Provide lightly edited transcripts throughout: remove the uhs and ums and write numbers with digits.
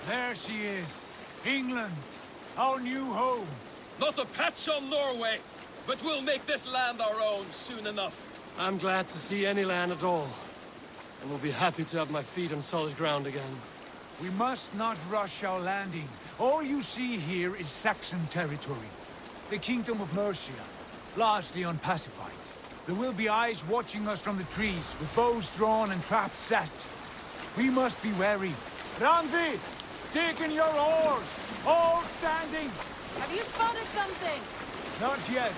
There she is. England, our new home. Not a patch on Norway, but we'll make this land our own soon enough. I'm glad to see any land at all, and will be happy to have my feet on solid ground again. We must not rush our landing. All you see here is Saxon territory. The Kingdom of Mercia, largely unpacified. There will be eyes watching us from the trees, with bows drawn and traps set. We must be wary. Randi! Dig in your oars! All standing! Have you spotted something? Not yet.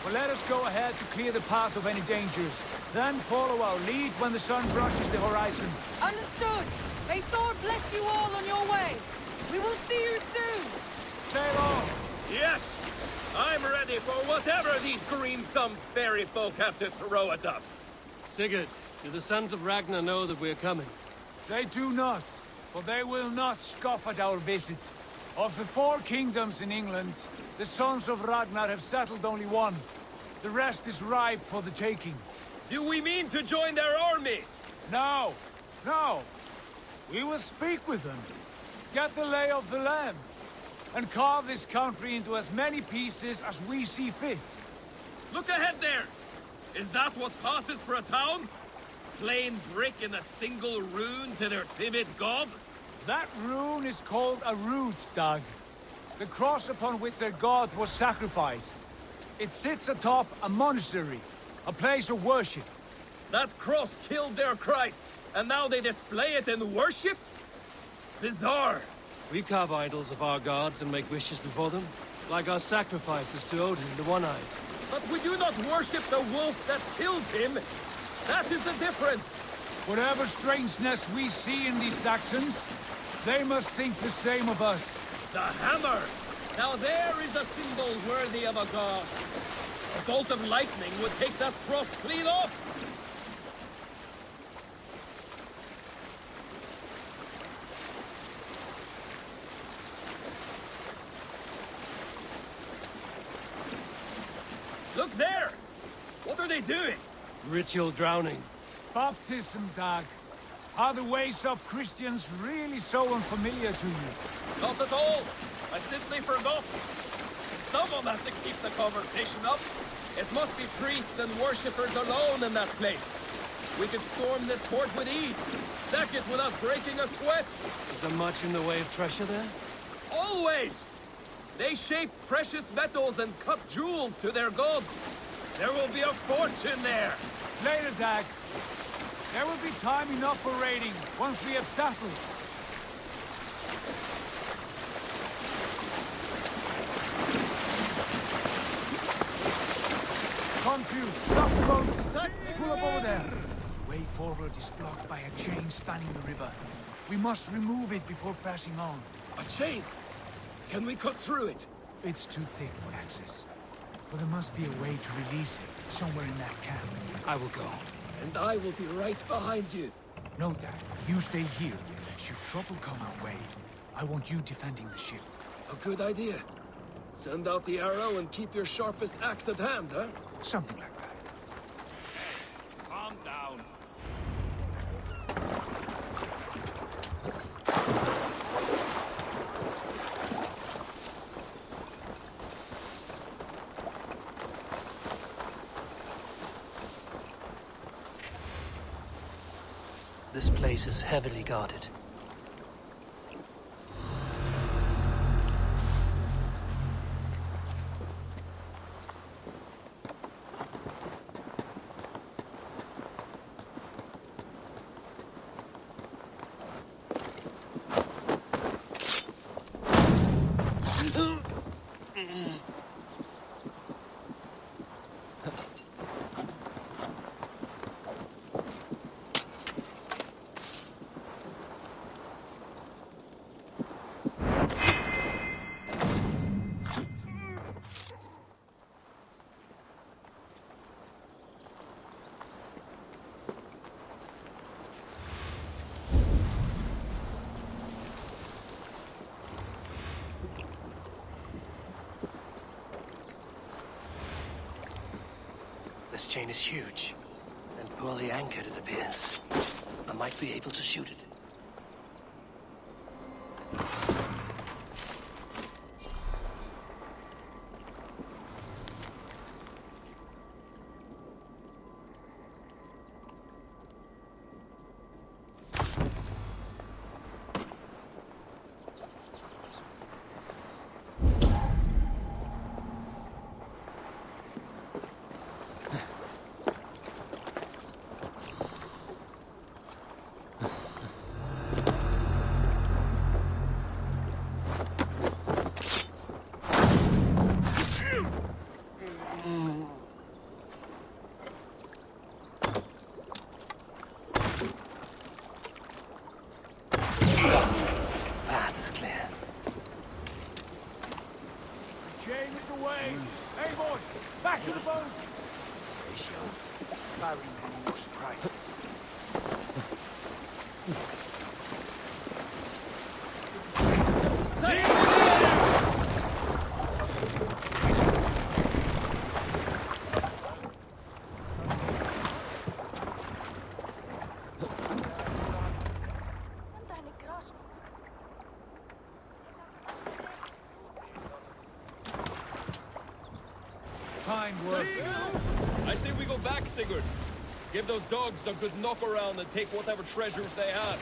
But let us go ahead to clear the path of any dangers. Then follow our lead when the sun brushes the horizon. Understood! May Thor bless you all on your way! We will see you soon! Sail on! Yes! I'm ready for whatever these green-thumbed fairy folk have to throw at us. Sigurd, do the sons of Ragnar know that we're coming? They do not, but they will not scoff at our visit. Of the 4 kingdoms in England, the sons of Ragnar have settled only one. The rest is ripe for the taking. Do we mean to join their army? No, no. We will speak with them, get the lay of the land, and carve this country into as many pieces as we see fit. Look ahead there! Is that what passes for a town? Plain brick in a single rune to their timid god? That rune is called a root, Dag. The cross upon which their god was sacrificed. It sits atop a monastery, a place of worship. That cross killed their Christ, and now they display it in worship? Bizarre. We carve idols of our gods and make wishes before them, like our sacrifices to Odin, the One-Eyed. But we do not worship the wolf that kills him. That is the difference. Whatever strangeness we see in these Saxons, they must think the same of us. The hammer! Now there is a symbol worthy of a god. A bolt of lightning would take that cross clean off. Look there! What are they doing? Ritual drowning. Baptism, Dag. Are the ways of Christians really so unfamiliar to you? Not at all. I simply forgot. Someone has to keep the conversation up. It must be priests and worshippers alone in that place. We could storm this port with ease. Sack it without breaking a sweat. Is there much in the way of treasure there? Always! They shape precious metals and cut jewels to their gods. There will be a fortune there. Later, Dag. There will be time enough for raiding, once we have settled. Come to, stop the boats! Pull up over there! The way forward is blocked by a chain spanning the river. We must remove it before passing on. A chain? Can we cut through it? It's too thick for access. But there must be a way to release it, somewhere in that camp. I will go. And I will be right behind you. No, Dad. You stay here. Should trouble come our way, I want you defending the ship. A good idea. Send out the arrow and keep your sharpest axe at hand, huh? Something like that. Calm down. This place is heavily guarded. This chain is huge, and poorly anchored, it appears. I might be able to shoot it. work. I say we go back, Sigurd. Give those dogs a good knock around and take whatever treasures they have.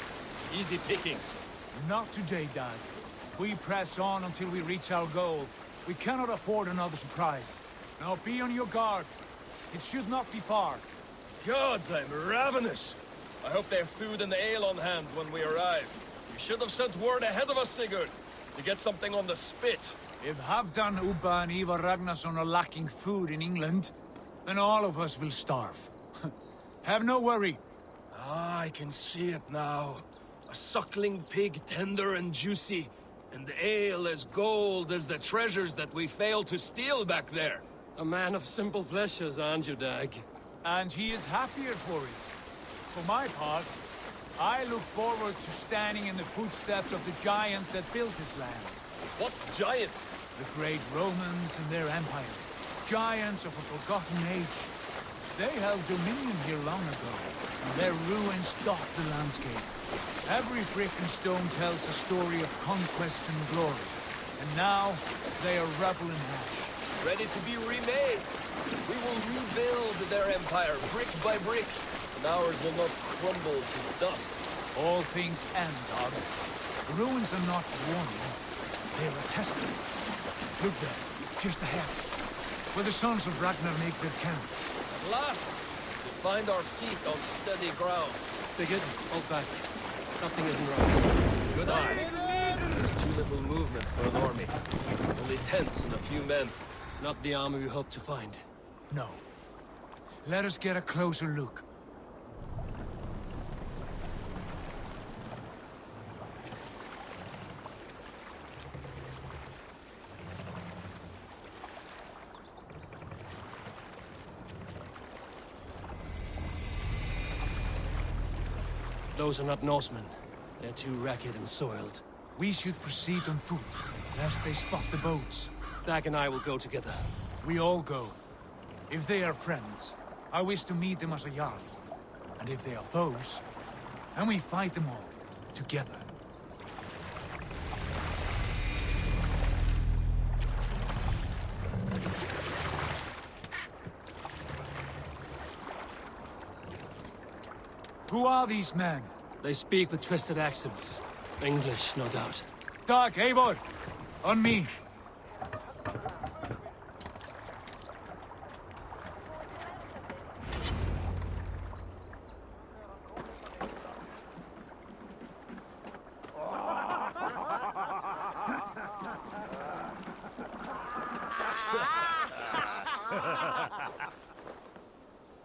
Easy pickings. Not today, Dad. We press on until we reach our goal. We cannot afford another surprise. Now be on your guard. It should not be far. Gods, I'm ravenous. I hope they have food and ale on hand when we arrive. You should have sent word ahead of us, Sigurd, to get something on the spit. If Halfdan, Ubba and Eivor Ragnarsson are lacking food in England, then all of us will starve. Have no worry. Ah, I can see it now. A suckling pig, tender and juicy, and ale as gold as the treasures that we failed to steal back there. A man of simple pleasures, aren't you, Dag? And he is happier for it. For my part, I look forward to standing in the footsteps of the giants that built this land. What giants? The great Romans and their empire. Giants of a forgotten age. They held dominion here long ago, and their ruins dot the landscape. Every brick and stone tells a story of conquest and glory. And now, they are rubble and ash. Ready to be remade. We will rebuild their empire brick by brick, and ours will not crumble to dust. All things end, Dog. The ruins are not warning. They are a testament. Look there, just ahead, where the sons of Ragnar make their camp. At last, we find our feet on steady ground. Sigurd, hold back. Something isn't right. Good eye. There's too little movement for an army. Only tents and a few men. Not the army we hoped to find. No. Let us get a closer look. Those are not Norsemen. They're too ragged and soiled. We should proceed on foot, lest they spot the boats. Dag and I will go together. We all go. If they are friends, I wish to meet them as a Jarl. And if they are foes, then we fight them all, together. Who are these men? They speak with twisted accents. English, no doubt. Dark, Eivor! On me!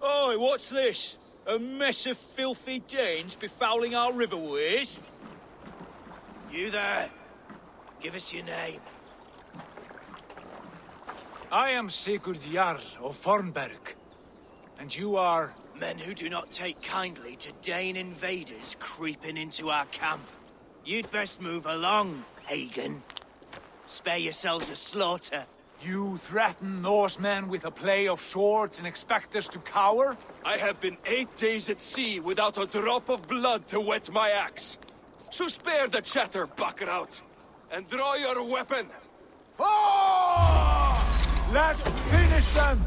Oi, what's this? A mess of filthy Danes befouling our riverways? You there? Give us your name. I am Sigurd Jarl of Fornberg. And you are... Men who do not take kindly to Dane invaders creeping into our camp. You'd best move along, pagan. Spare yourselves a slaughter. You threaten Norsemen with a play of swords and expect us to cower? I have been 8 days at sea without a drop of blood to wet my axe. So spare the chatter, Buckerout, and draw your weapon. Let's finish them!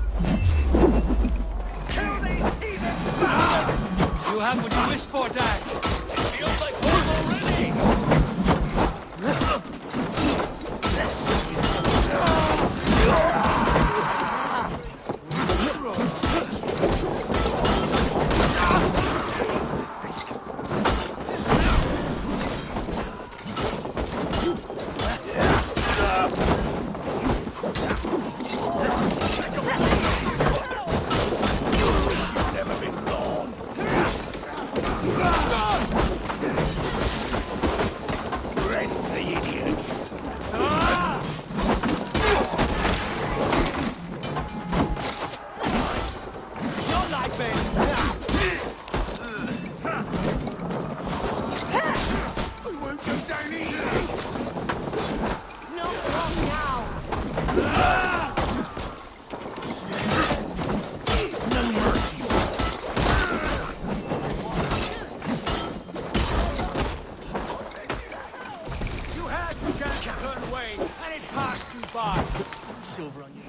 Kill these heathen! You have what you wished for, Dag. It feels like home already! Turn away, and it passed you by. Silver on you.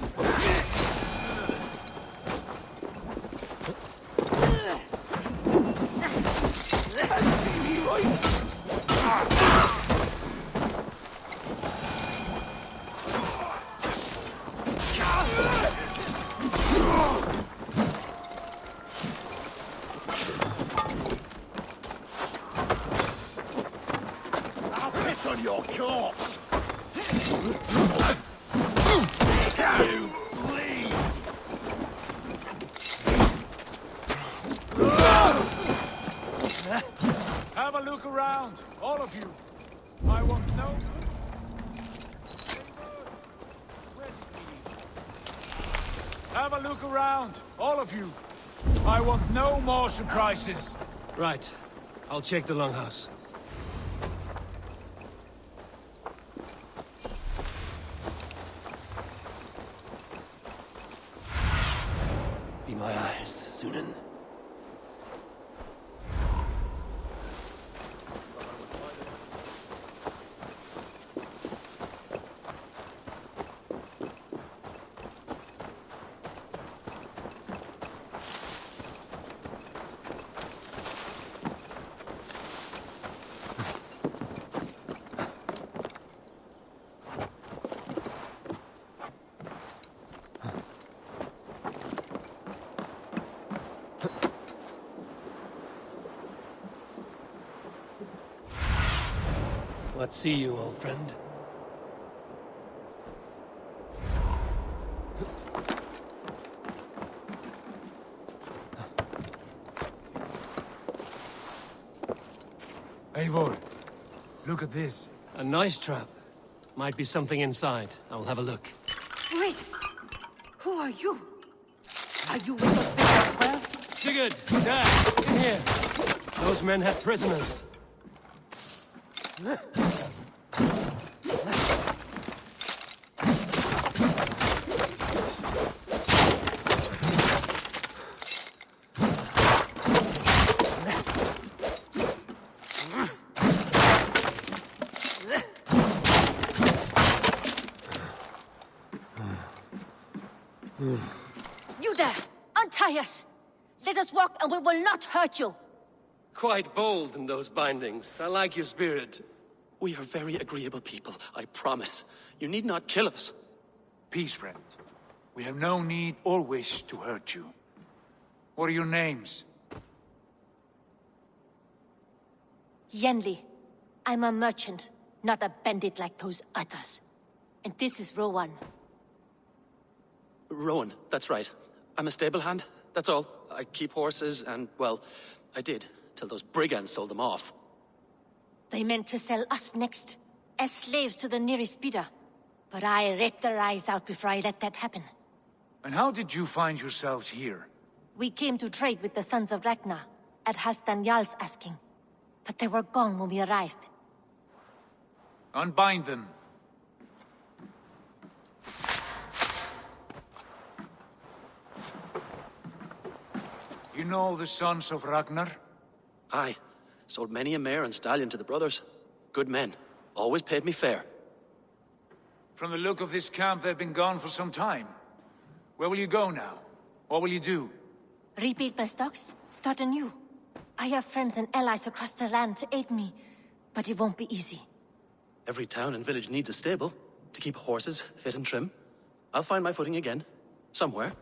I'll piss on your corpse! You bleed! Have a look around, all of you. I want no... Have a look around, all of you. I want no more surprises. Right. I'll check the longhouse. Be my eyes, Sunan. Let's see you, old friend. Eivor, look at this. A nice trap. Might be something inside. I'll have a look. Wait! Who are you? Are you with those things as well? Sigurd! Dad! In here! Those men had prisoners. You there! Untie us! Let us walk and we will not hurt you! Quite bold in those bindings. I like your spirit. We are very agreeable people, I promise. You need not kill us. Peace, friend. We have no need or wish to hurt you. What are your names? Yenli. I'm a merchant, not a bandit like those others. And this is Rowan. Rowan, that's right. I'm a stable hand, that's all. I keep horses and, well, I did, till those brigands sold them off. They meant to sell us next, as slaves to the nearest bidder. But I ripped their eyes out before I let that happen. And how did you find yourselves here? We came to trade with the sons of Ragnar, at Halfdan Jarl's asking. But they were gone when we arrived. Unbind them. You know the sons of Ragnar? Aye. Sold many a mare and stallion to the brothers. Good men. Always paid me fair. From the look of this camp, they've been gone for some time. Where will you go now? What will you do? Rebuild my stocks, start anew. I have friends and allies across the land to aid me, but it won't be easy. Every town and village needs a stable, to keep horses fit and trim. I'll find my footing again. Somewhere.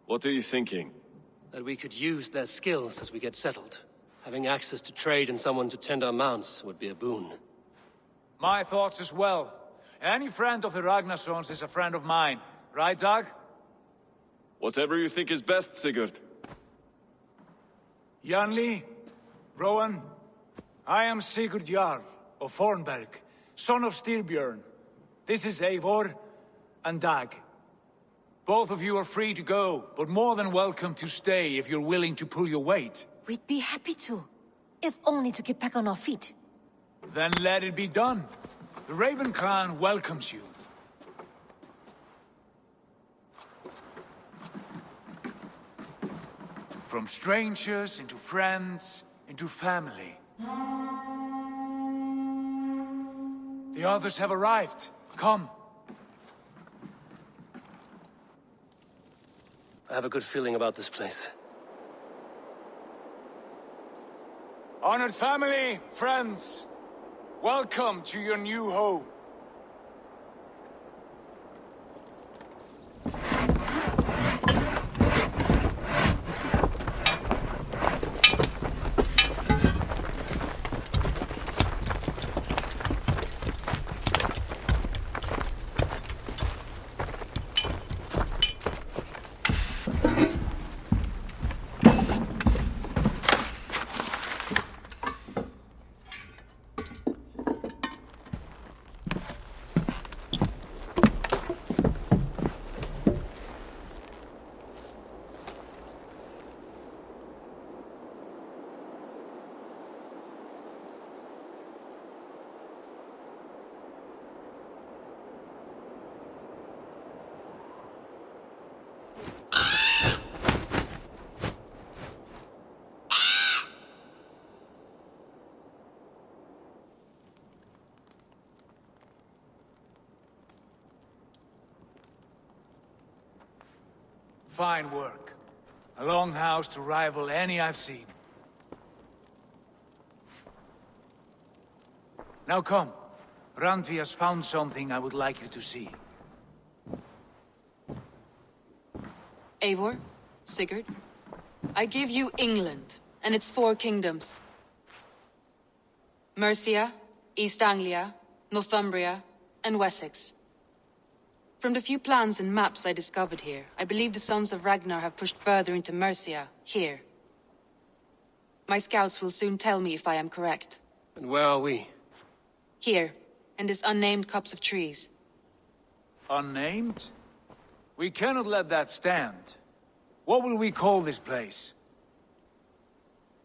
What are you thinking? That we could use their skills as we get settled. Having access to trade and someone to tend our mounts would be a boon. My thoughts as well. Any friend of the Ragnarsons is a friend of mine. Right, Dag? Whatever you think is best, Sigurd. Janli, Rowan, I am Sigurd Jarl of Fornberg, son of Styrbjörn. This is Eivor and Dag. Both of you are free to go, but more than welcome to stay if you're willing to pull your weight. We'd be happy to, if only to get back on our feet. Then let it be done. The Raven clan welcomes you. From strangers into friends, into family. The others have arrived. Come. I have a good feeling about this place. Honored family, friends, welcome to your new home. Fine work. A longhouse to rival any I've seen. Now come. Randvi has found something I would like you to see. Eivor, Sigurd, I give you England and its 4 kingdoms. Mercia, East Anglia, Northumbria, and Wessex. From the few plans and maps I discovered here, I believe the Sons of Ragnar have pushed further into Mercia, here. My scouts will soon tell me if I am correct. And where are we? Here, in this unnamed copse of trees. Unnamed? We cannot let that stand. What will we call this place?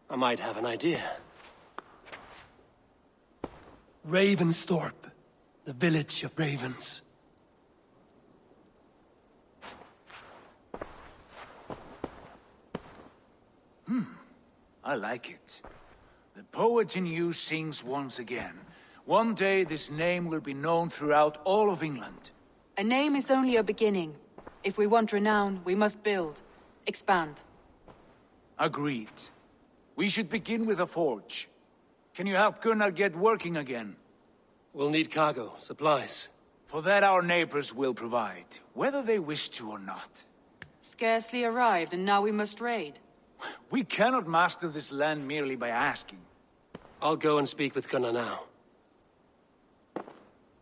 I might have an idea. Ravensthorpe, the village of ravens. I like it. The poet in you sings once again. One day this name will be known throughout all of England. A name is only a beginning. If we want renown, we must build, expand. Agreed. We should begin with a forge. Can you help Gunnar get working again? We'll need cargo, supplies. For that our neighbors will provide, whether they wish to or not. Scarcely arrived, and now we must raid. We cannot master this land merely by asking. I'll go and speak with Gunnar now.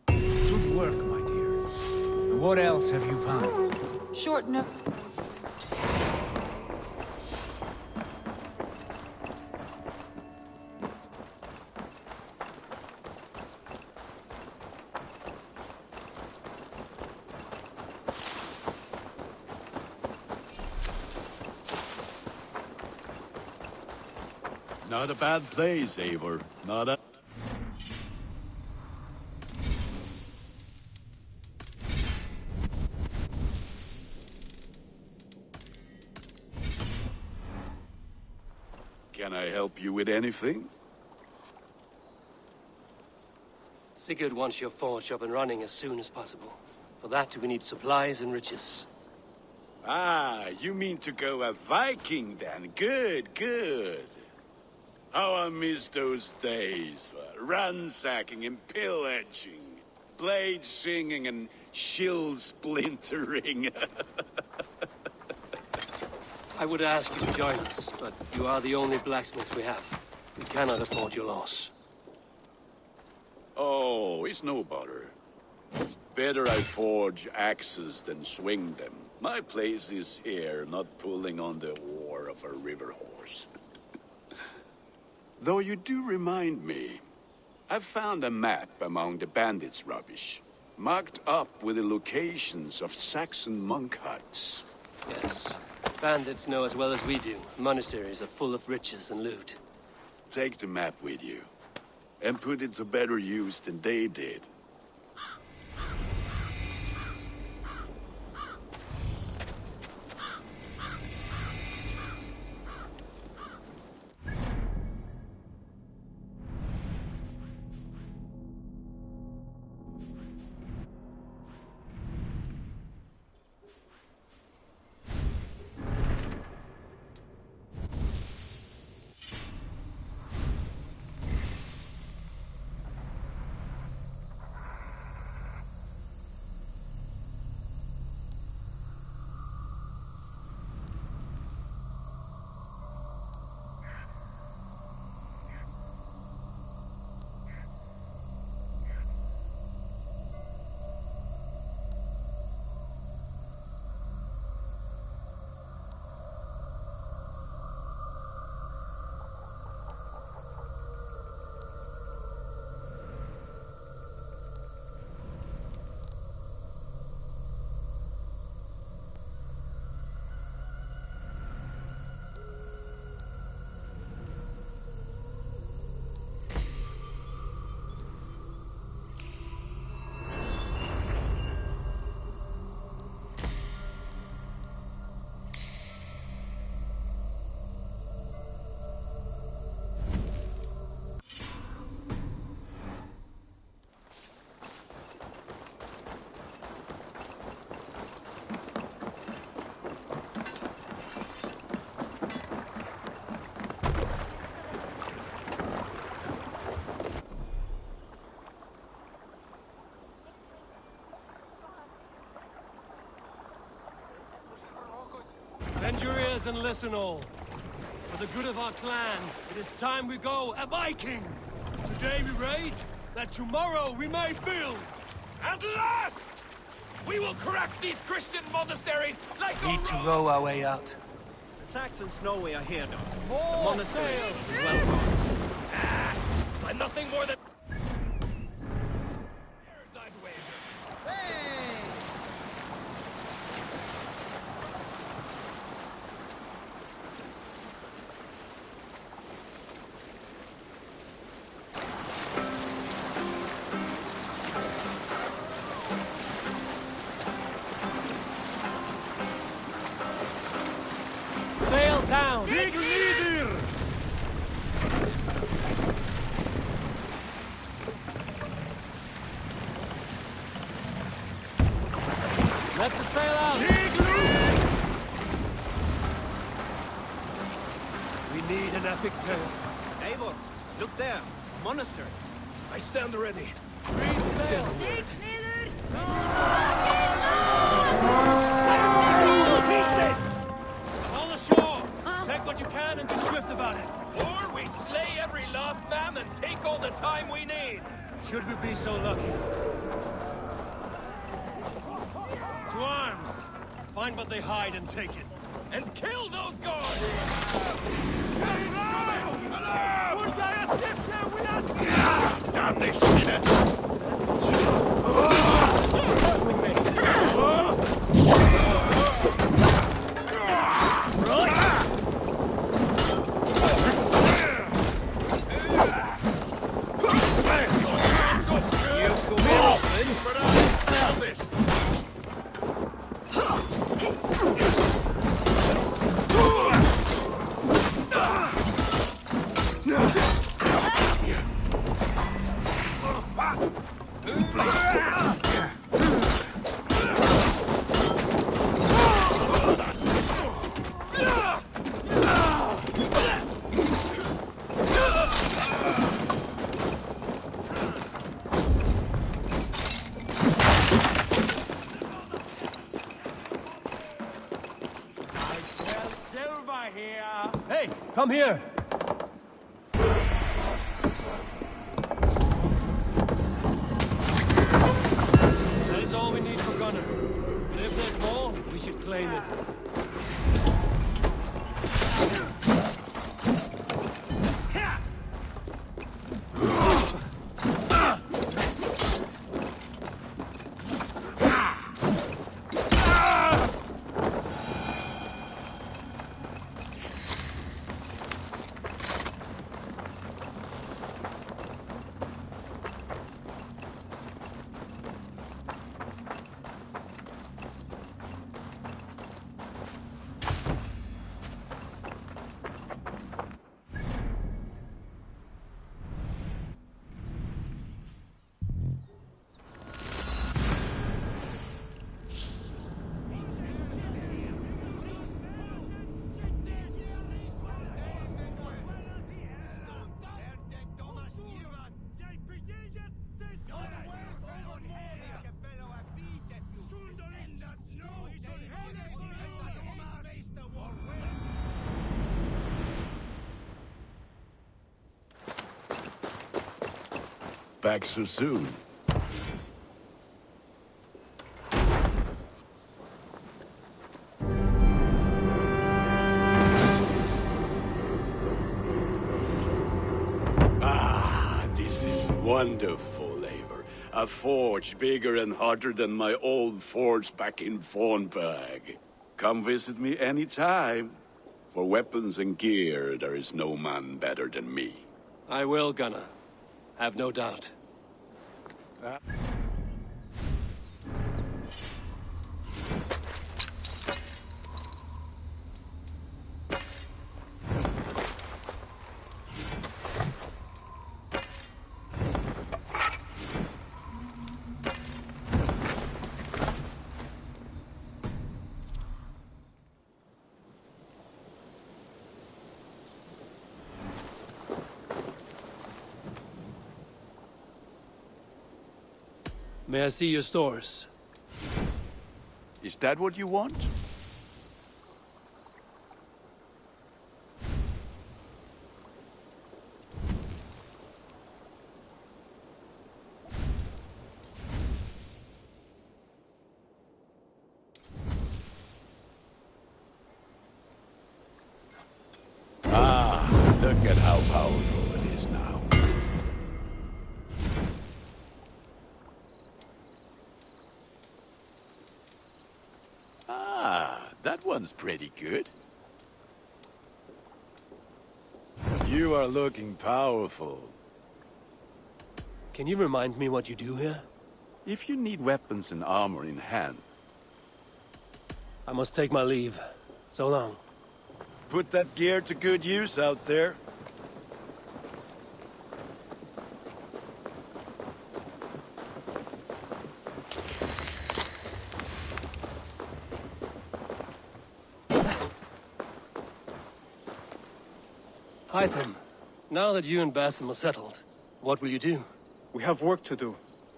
Good work, my dear. And what else have you found? Short note. Not a bad place, Eivor. Not a... Can I help you with anything? Sigurd wants your forge up and running as soon as possible. For that, we need supplies and riches. Ah, you mean to go a Viking then? Good, good. How I miss those days. Ransacking and pillaging. Blade singing and shield splintering. I would ask you to join us, but you are the only blacksmith we have. We cannot afford your loss. Oh, it's no bother. Better I forge axes than swing them. My place is here, not pulling on the oar of a river horse. Though you do remind me, I found a map among the bandits' rubbish, marked up with the locations of Saxon monk huts. Yes. Bandits know as well as we do. Monasteries are full of riches and loot. Take the map with you, and put it to better use than they did. ears and listen all. For the good of our clan, it is time we go a Viking! Today we raid, that tomorrow we may build! At last! We will crack these Christian monasteries like a Need to row our way out. The Saxons know we are here now. More The monasteries sail! will be well guarded. by nothing more than... There's I'd wager. Sail down! Let the sail out! We need an epic tale. Eivor, look there. A monastery. I stand ready. Green sail! Pieces! On the shore! Take what you can and be swift about it. Or we slay every last man and take all the time we need. Should we be so lucky? To arms! Find what they hide and take it. And kill those guards! Damn this sinner! Hey, come here! That is all we need for Gunner. But if there's more, we should claim it. Back so soon. Ah, this is wonderful, Eivor. A forge bigger and hotter than my old forge back in Fornburg. Come visit me anytime. For weapons and gear, there is no man better than me. I will, Gunnar. Have no doubt. May I see your stores? Is that what you want? Look at how powerful it is now. Ah, that one's pretty good. You are looking powerful. Can you remind me what you do here? If you need weapons and armor in hand, I must take my leave. So long. put that gear to good use out there. Hi, Tim. Now that you and Basim are settled, what will you do? We have work to do,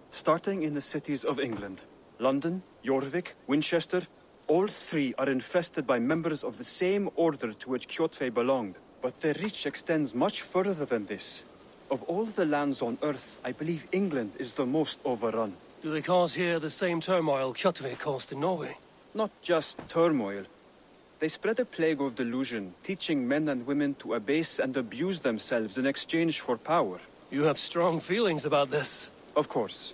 starting in the cities of England. London, Jorvik, Winchester, all three are infested by members of the same order to which Kjotve belonged. But their reach extends much further than this. Of all the lands on Earth, I believe England is the most overrun. Do they cause here the same turmoil Kjotve caused in Norway? Not just turmoil. They spread a plague of delusion, teaching men and women to abase and abuse themselves in exchange for power. You have strong feelings about this. Of course.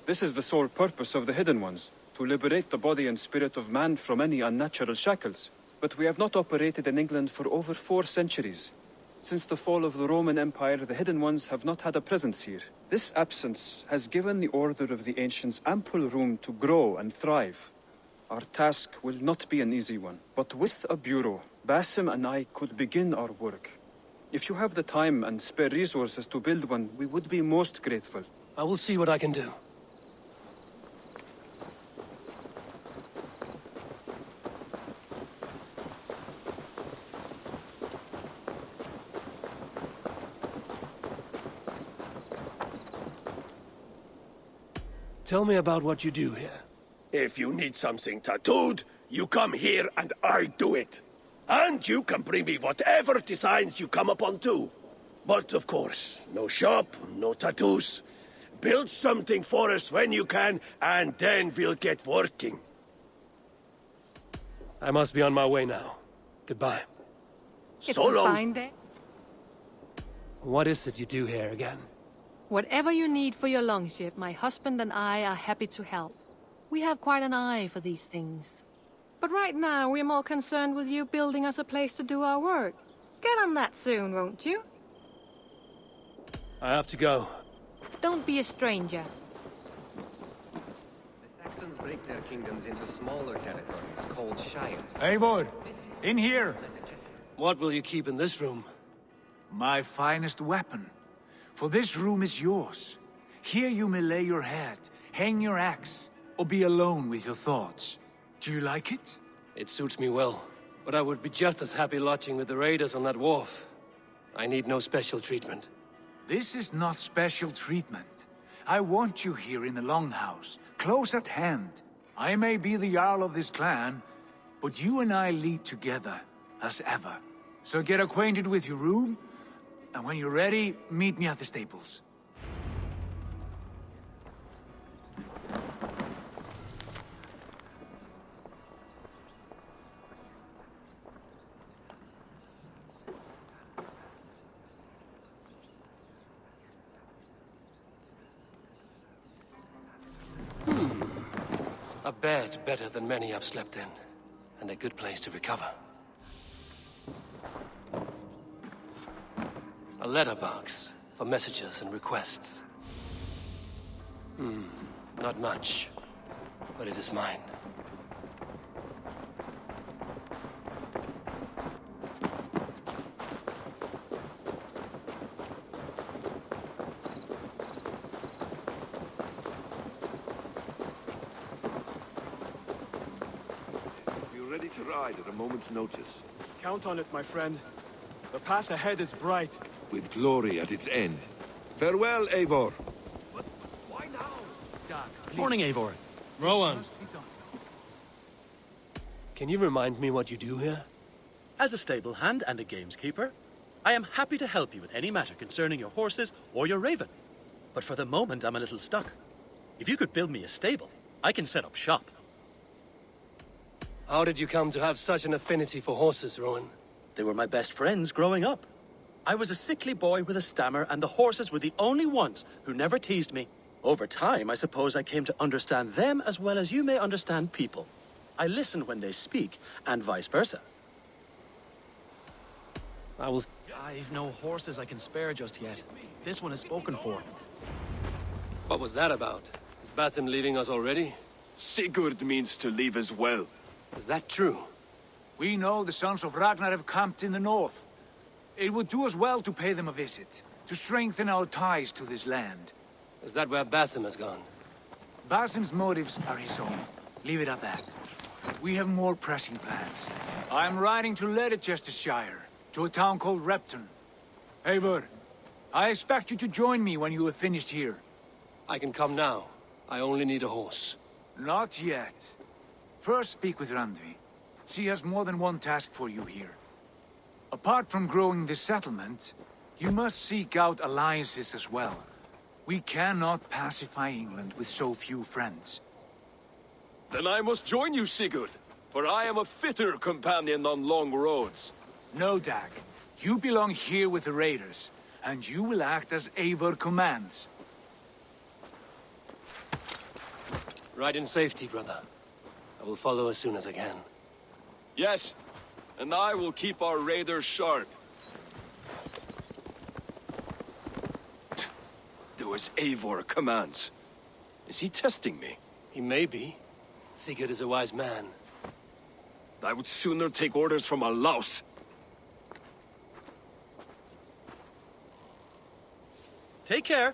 This is the sole purpose of the Hidden Ones, to liberate the body and spirit of man from any unnatural shackles. But we have not operated in England for over 4 centuries. Since the fall of the Roman Empire, the Hidden Ones have not had a presence here. This absence has given the Order of the Ancients ample room to grow and thrive. Our task will not be an easy one, but with a bureau, Basim and I could begin our work. If you have the time and spare resources to build one, we would be most grateful. I will see what I can do. Tell me about what you do here. If you need something tattooed, you come here and I do it. And you can bring me whatever designs you come upon too. But of course, no shop, no tattoos. Build something for us when you can, and then we'll get working. I must be on my way now. Goodbye. So long. Fine day. What is it you do here again? Whatever you need for your longship, my husband and I are happy to help. We have quite an eye for these things. But right now, we're more concerned with you building us a place to do our work. Get on that soon, won't you? I have to go. Don't be a stranger. The Saxons break their kingdoms into smaller territories called shires. Eivor, in here! What will you keep in this room? My finest weapon. For this room is yours. Here you may lay your head, hang your axe, or be alone with your thoughts. Do you like it? It suits me well, but I would be just as happy lodging with the raiders on that wharf. I need no special treatment. This is not special treatment. I want you here in the Longhouse, close at hand. I may be the Jarl of this clan, but you and I lead together, as ever. So get acquainted with your room, and when you're ready, meet me at the stables. A bed better than many I've slept in, and a good place to recover. A letterbox for messages and requests. Not much, but it is mine. Ready to ride at a moment's notice. Count on it, my friend. The path ahead is bright. With glory at its end. Farewell, Eivor. Why now? Morning, Eivor. Rowan. Can you remind me what you do here? As a stable hand and a gameskeeper, I am happy to help you with any matter concerning your horses or your raven. But for the moment, I'm a little stuck. If you could build me a stable, I can set up shop. How did you come to have such an affinity for horses, Rowan? They were my best friends growing up. I was a sickly boy with a stammer, and the horses were the only ones who never teased me. Over time, I suppose I came to understand them as well as you may understand people. I listen when they speak, and vice versa. I've no horses I can spare just yet. This one is spoken for. What was that about? Is Basim leaving us already? Sigurd means to leave as well. Is that true? We know the sons of Ragnar have camped in the north. It would do us well to pay them a visit, to strengthen our ties to this land. Is that where Basim has gone? Basim's motives are his own. Leave it at that. We have more pressing plans. I am riding to Leicestershire, to a town called Repton. Eivor, I expect you to join me when you have finished here. I can come now. I only need a horse. Not yet. First speak with Randvi. She has more than one task for you here. Apart from growing this settlement, you must seek out alliances as well. We cannot pacify England with so few friends. Then I must join you, Sigurd, for I am a fitter companion on long roads. No, Dag. You belong here with the raiders, and you will act as Eivor commands. Ride in safety, brother. I will follow as soon as I can. Yes, and I will keep our raiders sharp. Do as Eivor commands. Is he testing me? He may be. Sigurd is a wise man. I would sooner take orders from a louse. Take care.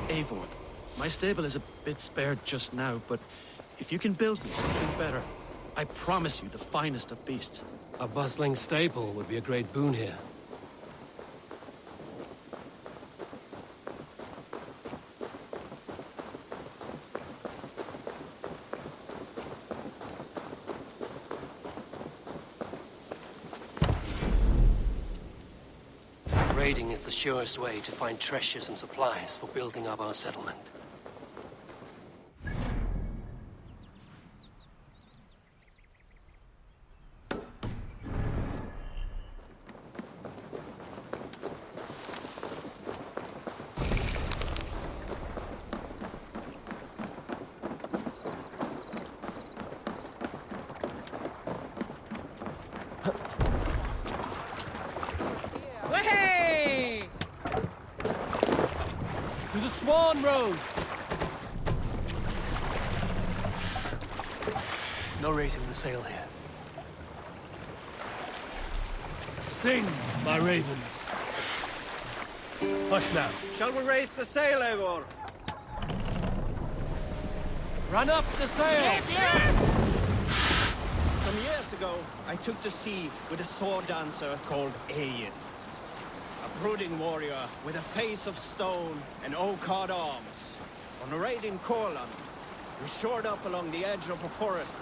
Eivor, my stable is a bit spared just now, but if you can build me something better, I promise you the finest of beasts. A bustling stable would be a great boon here. Raiding is the surest way to find treasures and supplies for building up our settlement. To the Swan Road! No raising the sail here. Sing, my ravens. Hush now. Shall we raise the sail, Eivor? Run up the sail! Some years ago, I took to sea with a sword dancer called Eivor. A brooding warrior with a face of stone and oak-hard arms. On a raid in Courland, we shored up along the edge of a forest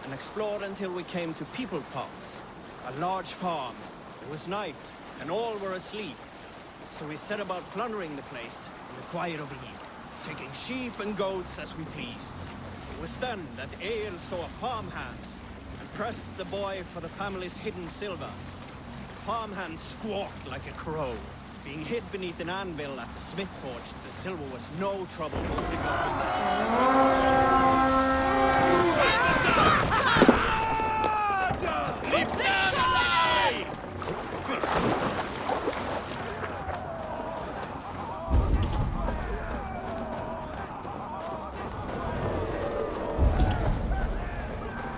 and explored until we came to People Pots, a large farm. It was night, and all were asleep. So we set about plundering the place in the quiet of eve, taking sheep and goats as we pleased. It was then that Eil saw a farmhand and pressed the boy for the family's hidden silver. The farmhand squawked like a crow. Being hid beneath an anvil at the smith's forge, the silver was no trouble holding up in the... Leave them alive!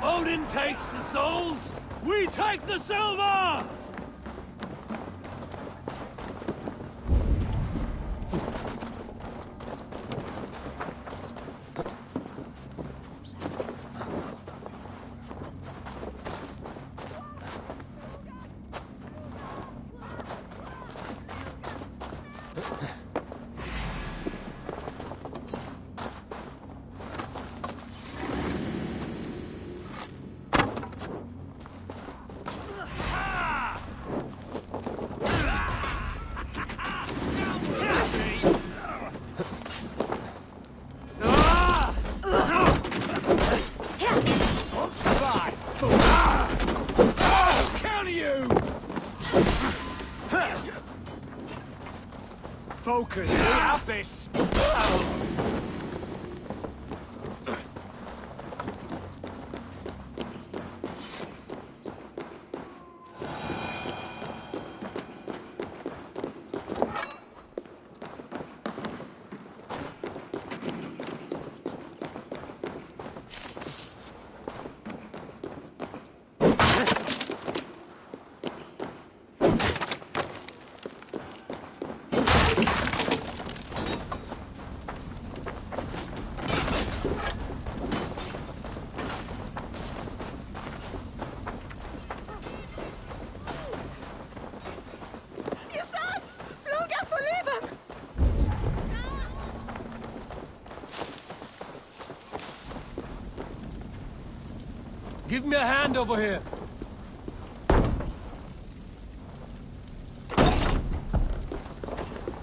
Odin takes the souls, we take the silver! focus. We have this. Give me a hand over here.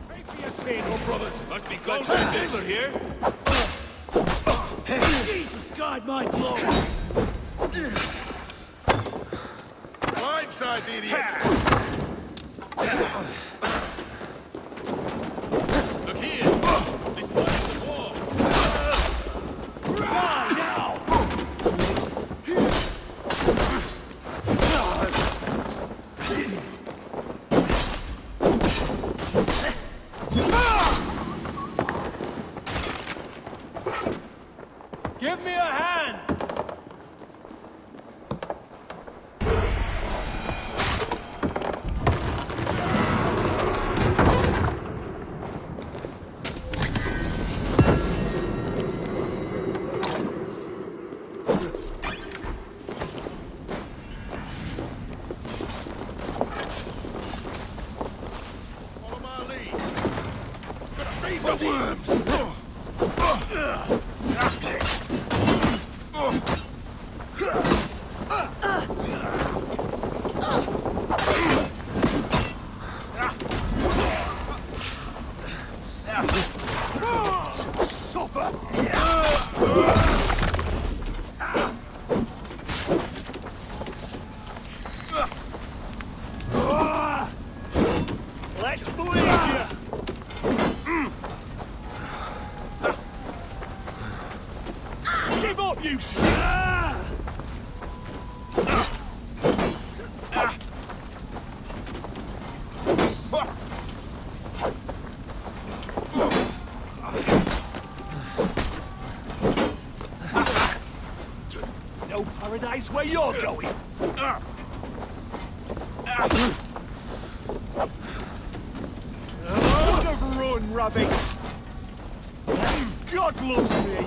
Pay for your sins. Oh, brothers, must be glad to see this. Here. Jesus, guide my blows! Right side, the idiots! Look here! This place is war! Die now! Give me a hand! Follow my lead. Gonna feed the worms! Let's bleed you! Give up, you shit! No paradise where you're going! Would have run, rabbit! God loves me!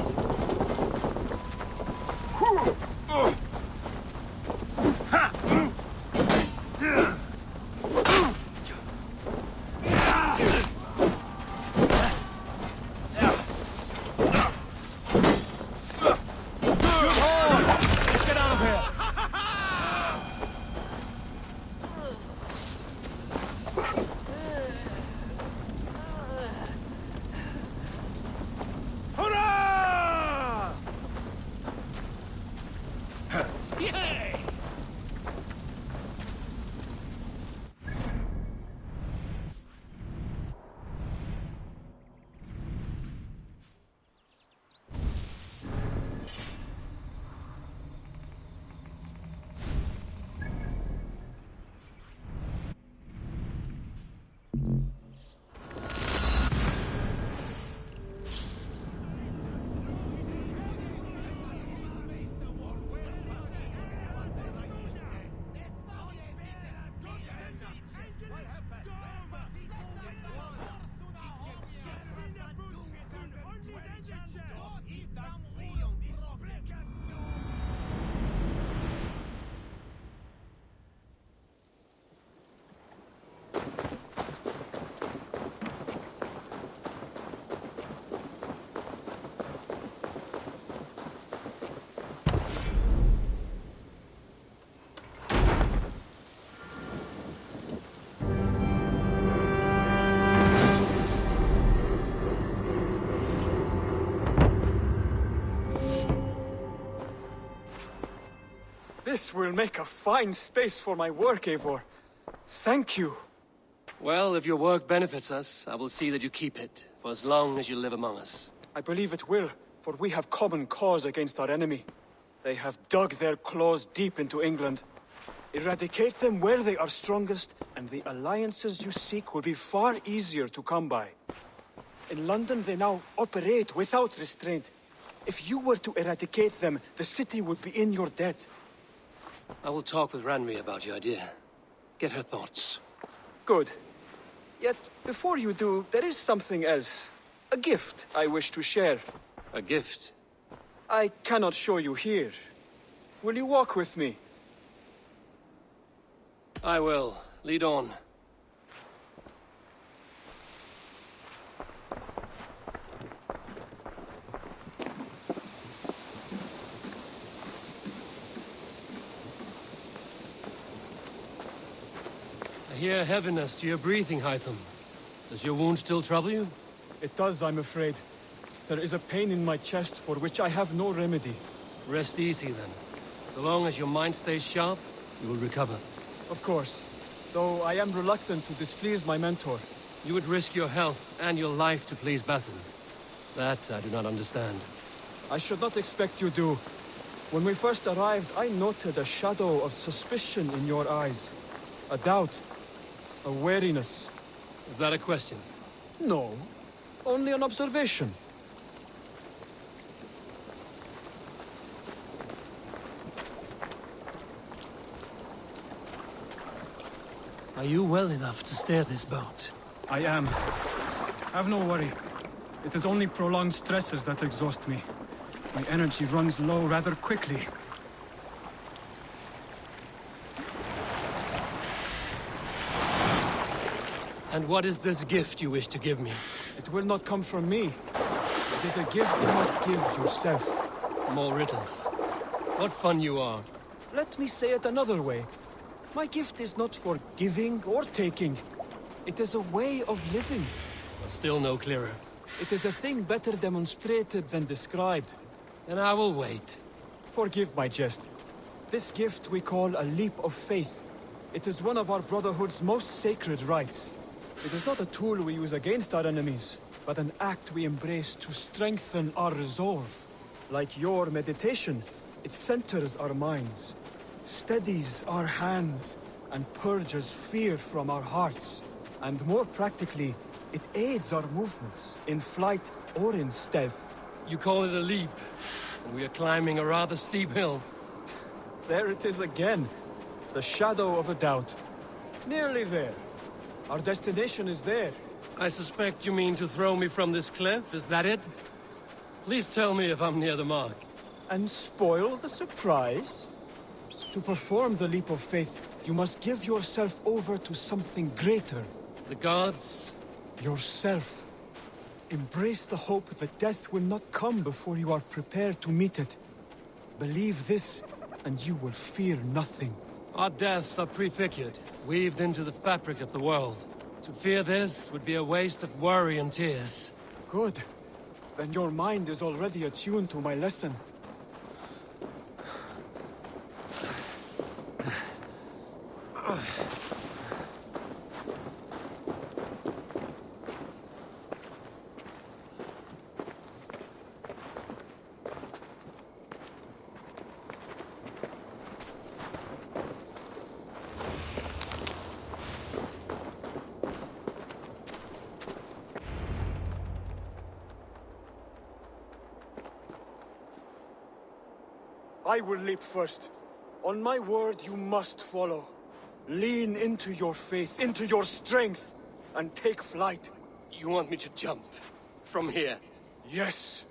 This will make a fine space for my work, Eivor. Thank you. Well, if your work benefits us, I will see that you keep it, for as long as you live among us. I believe it will, for we have common cause against our enemy. They have dug their claws deep into England. Eradicate them where they are strongest, and the alliances you seek will be far easier to come by. In London, they now operate without restraint. If you were to eradicate them, the city would be in your debt. I will talk with Ranri about your idea. Get her thoughts. Good. Yet, before you do, there is something else. A gift I wish to share. A gift? I cannot show you here. Will you walk with me? I will. Lead on. I hear heaviness to your breathing, Hytham. Does your wound still trouble you? It does, I'm afraid. There is a pain in my chest for which I have no remedy. Rest easy, then. So long as your mind stays sharp, you will recover. Of course. Though I am reluctant to displease my mentor. You would risk your health and your life to please Basin. That I do not understand. I should not expect you do. When we first arrived, I noted a shadow of suspicion in your eyes. A doubt. A wariness. Is that a question? No. Only an observation. Are you well enough to steer this boat? I am. Have no worry. It is only prolonged stresses that exhaust me. My energy runs low rather quickly. And what is this gift you wish to give me? It will not come from me. It is a gift you must give yourself. More riddles. What fun you are. Let me say it another way. My gift is not for giving or taking. It is a way of living. Still no clearer. It is a thing better demonstrated than described. Then I will wait. Forgive my jest. This gift we call a leap of faith. It is one of our Brotherhood's most sacred rites. It is not a tool we use against our enemies, but an act we embrace to strengthen our resolve. Like your meditation, it centers our minds, steadies our hands, and purges fear from our hearts. And more practically, it aids our movements, in flight or in stealth. You call it a leap, and we are climbing a rather steep hill. There it is again. The shadow of a doubt. Nearly there. Our destination is there. I suspect you mean to throw me from this cliff, is that it? Please tell me if I'm near the mark. And spoil the surprise? To perform the leap of faith, you must give yourself over to something greater. The gods? Yourself. Embrace the hope that death will not come before you are prepared to meet it. Believe this, and you will fear nothing. Our deaths are prefigured, weaved into the fabric of the world. To fear this would be a waste of worry and tears. Good. Then your mind is already attuned to my lesson. I will leap first. On my word, you must follow. Lean into your faith, into your strength, and take flight. You want me to jump? From here? Yes.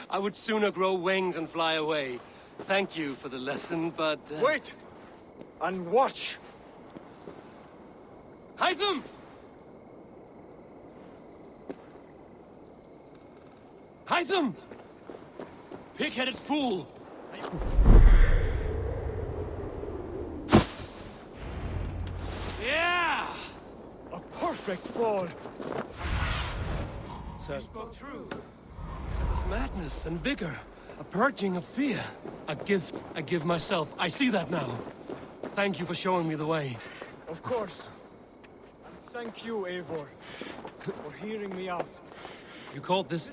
I would sooner grow wings and fly away. Thank you for the lesson, but... Wait! And watch! Hytham! Hytham! Pig-headed fool! Yeah! A perfect fall! Sir spoke true. There was madness and vigor. A purging of fear. A gift I give myself. I see that now. Thank you for showing me the way. Of course. Thank you, Eivor, for hearing me out. You called this...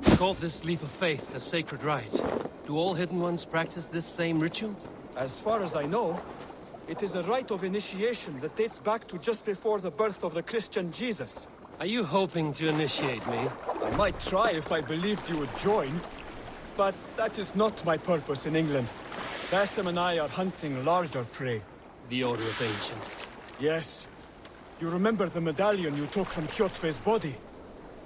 You called this leap of faith a sacred rite. Do all Hidden Ones practice this same ritual? As far as I know, it is a rite of initiation that dates back to just before the birth of the Christian Jesus. Are you hoping to initiate me? I might try if I believed you would join, but that is not my purpose in England. Basim and I are hunting larger prey. The Order of Ancients. Yes. You remember the medallion you took from Kjotve's body?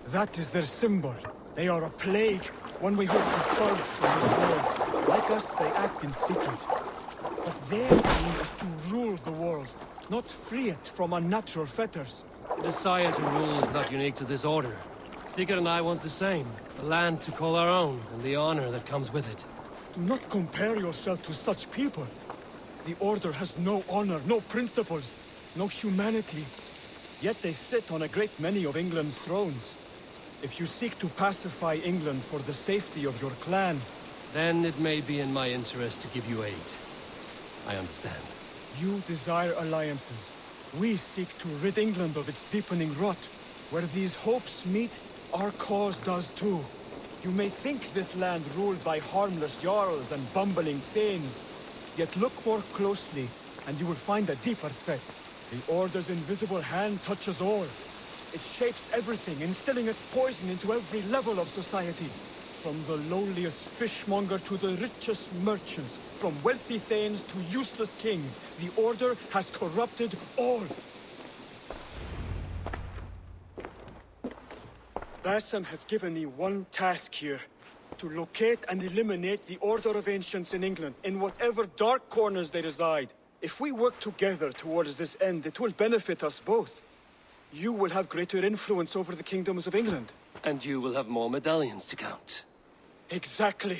That is their symbol. They are a plague, one we hope to purge from this world. Like us, they act in secret. But their aim is to rule the world, not free it from unnatural fetters. The desire to rule is not unique to this order. Sigurd and I want the same. A land to call our own, and the honor that comes with it. Do not compare yourself to such people. The Order has no honor, no principles, no humanity. Yet they sit on a great many of England's thrones. If you seek to pacify England for the safety of your clan... Then it may be in my interest to give you aid. I understand. You desire alliances. We seek to rid England of its deepening rot. Where these hopes meet, our cause does too. You may think this land ruled by harmless jarls and bumbling thanes. Yet look more closely, and you will find a deeper threat. The Order's invisible hand touches all. It shapes everything, instilling its poison into every level of society. From the lowliest fishmonger to the richest merchants, from wealthy thanes to useless kings, the Order has corrupted all. Basim has given me one task here. To locate and eliminate the Order of Ancients in England, in whatever dark corners they reside. If we work together towards this end, it will benefit us both. You will have greater influence over the kingdoms of England. And you will have more medallions to count. Exactly.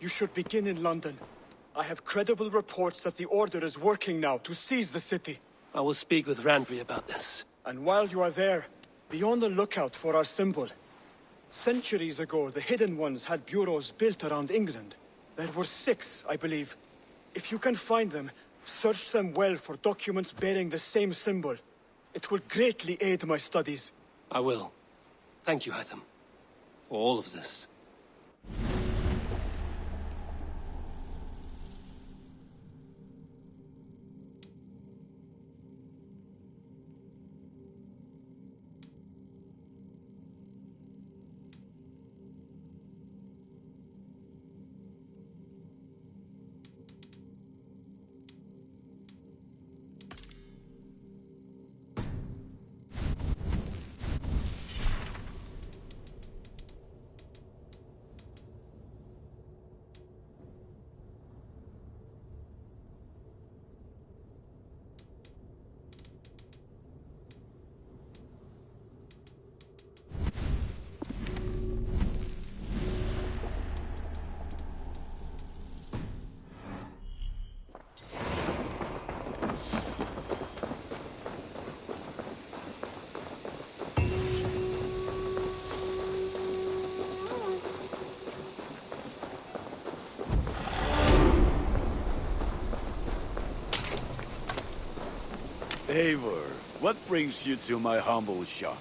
You should begin in London. I have credible reports that the Order is working now to seize the city. I will speak with Randvi about this. And while you are there, be on the lookout for our symbol. Centuries ago, the Hidden Ones had bureaus built around England. There were 6, I believe. If you can find them, search them well for documents bearing the same symbol. It will greatly aid my studies. I will. Thank you, Hytham, for all of this. Eivor, what brings you to my humble shop?